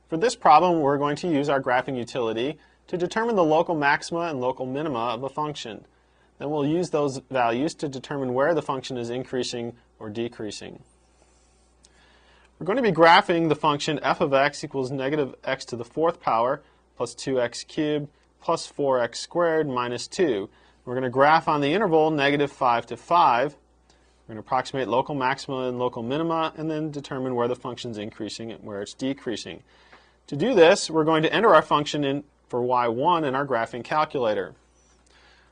For this problem, we're going to use our graphing utility to determine the local maxima and local minima of a function. Then we'll use those values to determine where the function is increasing or decreasing. We're going to be graphing the function f of x equals negative x to the fourth power plus 2x cubed plus 4x squared minus 2. We're going to graph on the interval negative 5 to 5. We're going to approximate local maxima and local minima and then determine where the function is increasing and where it's decreasing. To do this, we're going to enter our function in for y1 in our graphing calculator.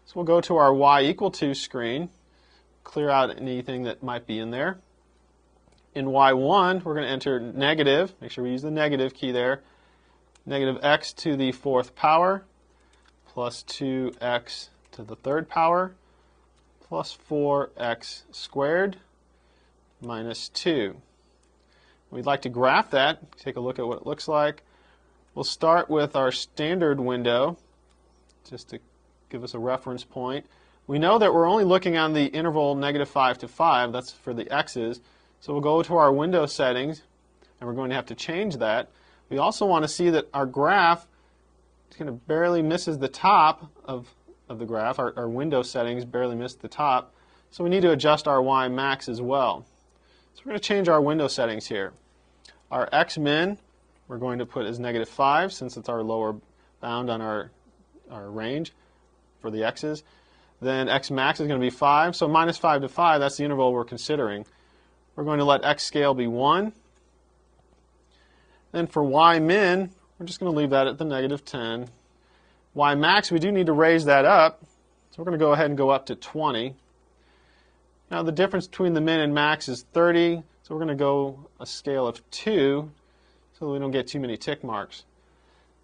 So we'll go to our y equal to screen, clear out anything that might be in there. In y1, we're going to enter negative, make sure we use the negative key there, negative x to the fourth power plus 2x to the third power plus 4x squared minus 2. We'd like to graph that, take a look at what it looks like. We'll start with our standard window, just to give us a reference point. We know that we're only looking on the interval negative 5 to 5, that's for the x's, so we'll go to our window settings, and we're going to have to change that. We also want to see that our graph kind of barely misses the top of the graph. Our window settings barely miss the top, so we need to adjust our y max as well. So we're going to change our window settings here. Our x min, we're going to put as negative 5 since it's our lower bound on our range for the x's. Then x max is going to be 5, so minus 5 to 5, that's the interval we're considering. We're going to let x scale be 1. Then for y min, we're just going to leave that at the negative 10. Y max, we do need to raise that up, so we're going to go ahead and go up to 20. Now the difference between the min and max is 30, so we're going to go a scale of 2 so we don't get too many tick marks.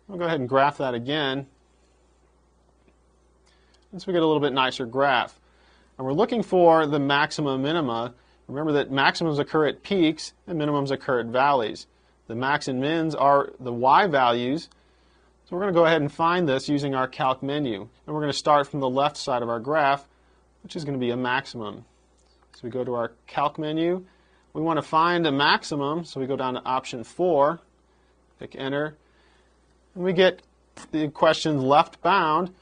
We'll go ahead and graph that again, and so we get a little bit nicer graph. And we're looking for the maxima minima. Remember that maximums occur at peaks and minimums occur at valleys. The max and mins are the y values, so we're going to go ahead and find this using our calc menu. And we're going to start from the left side of our graph, which is going to be a maximum. So we go to our calc menu. We want to find a maximum, so we go down to option 4, click enter, and we get the question left bound.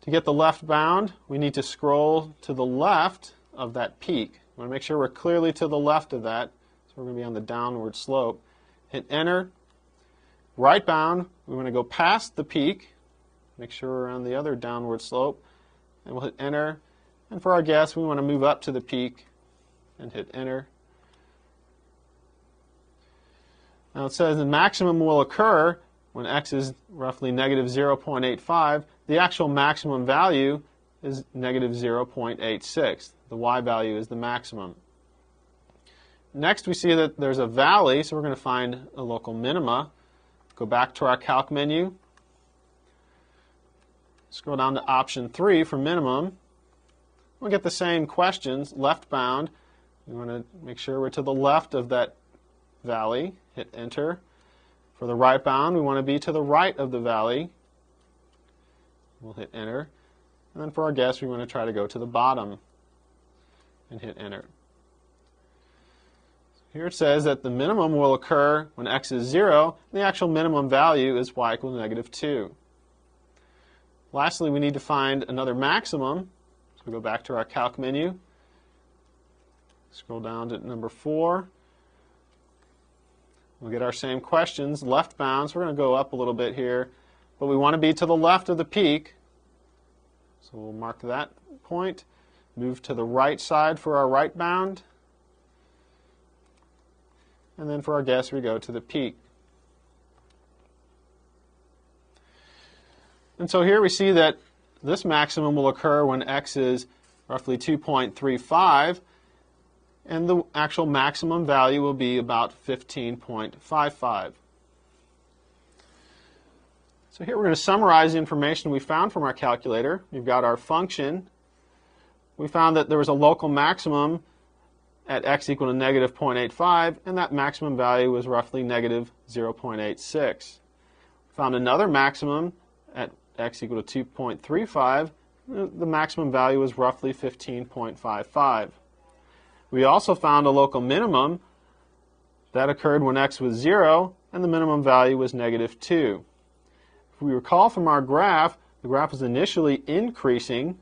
To get the left bound, we need to scroll to the left of that peak. We want to make sure we're clearly to the left of that, so we're going to be on the downward slope. Hit enter. Right bound, we want to go past the peak, make sure we're on the other downward slope, and we'll hit enter. And for our guess, we want to move up to the peak and hit enter. Now it says the maximum will occur when x is roughly negative 0.85. The actual maximum value is negative 0.86. The y value is the maximum. Next we see that there's a valley, so we're going to find a local minima. Go back to our calc menu. Scroll down to option 3 for minimum. We'll get the same questions, left bound. We want to make sure we're to the left of that valley. Hit enter. For the right bound, we want to be to the right of the valley. We'll hit enter. And then for our guess, we want to try to go to the bottom and hit enter. Here it says that the minimum will occur when x is 0, and the actual minimum value is y equals negative 2. Lastly, we need to find another maximum. So we go back to our calc menu, scroll down to number 4. We'll get our same questions, left bound, so we're going to go up a little bit here, but we want to be to the left of the peak. So we'll mark that point, move to the right side for our right bound, and then for our guess we go to the peak. And so here we see that this maximum will occur when x is roughly 2.35, and the actual maximum value will be about 15.55. So here we're going to summarize the information we found from our calculator. We've got our function. We found that there was a local maximum at x equal to negative 0.85, and that maximum value was roughly negative 0.86. We found another maximum at x equal to 2.35. The maximum value was roughly 15.55. We also found a local minimum that occurred when x was 0. and the minimum value was -2. If we recall from our graph, the graph was initially increasing,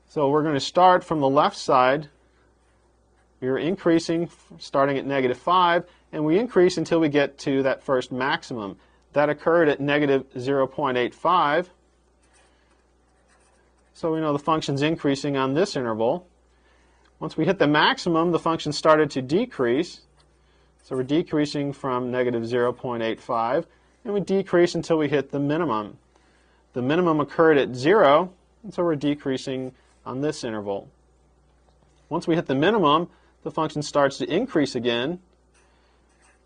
so we're going to start from the left side. We're increasing starting at -5, and we increase until we get to that first maximum. That occurred at -0.85, so we know the function's increasing on this interval. Once we hit the maximum, the function started to decrease, so we're decreasing from -0.85, and we decrease until we hit the minimum. The minimum occurred at 0, and so we're decreasing on this interval. Once we hit the minimum, the function starts to increase again.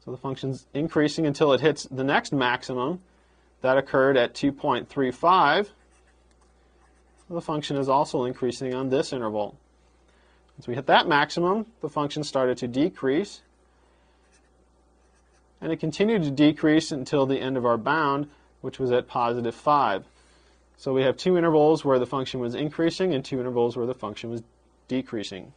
So the function's increasing until it hits the next maximum. That occurred at 2.35. The function is also increasing on this interval. Once we hit that maximum, the function started to decrease. And it continued to decrease until the end of our bound, which was at +5. So we have two intervals where the function was increasing and two intervals where the function was decreasing.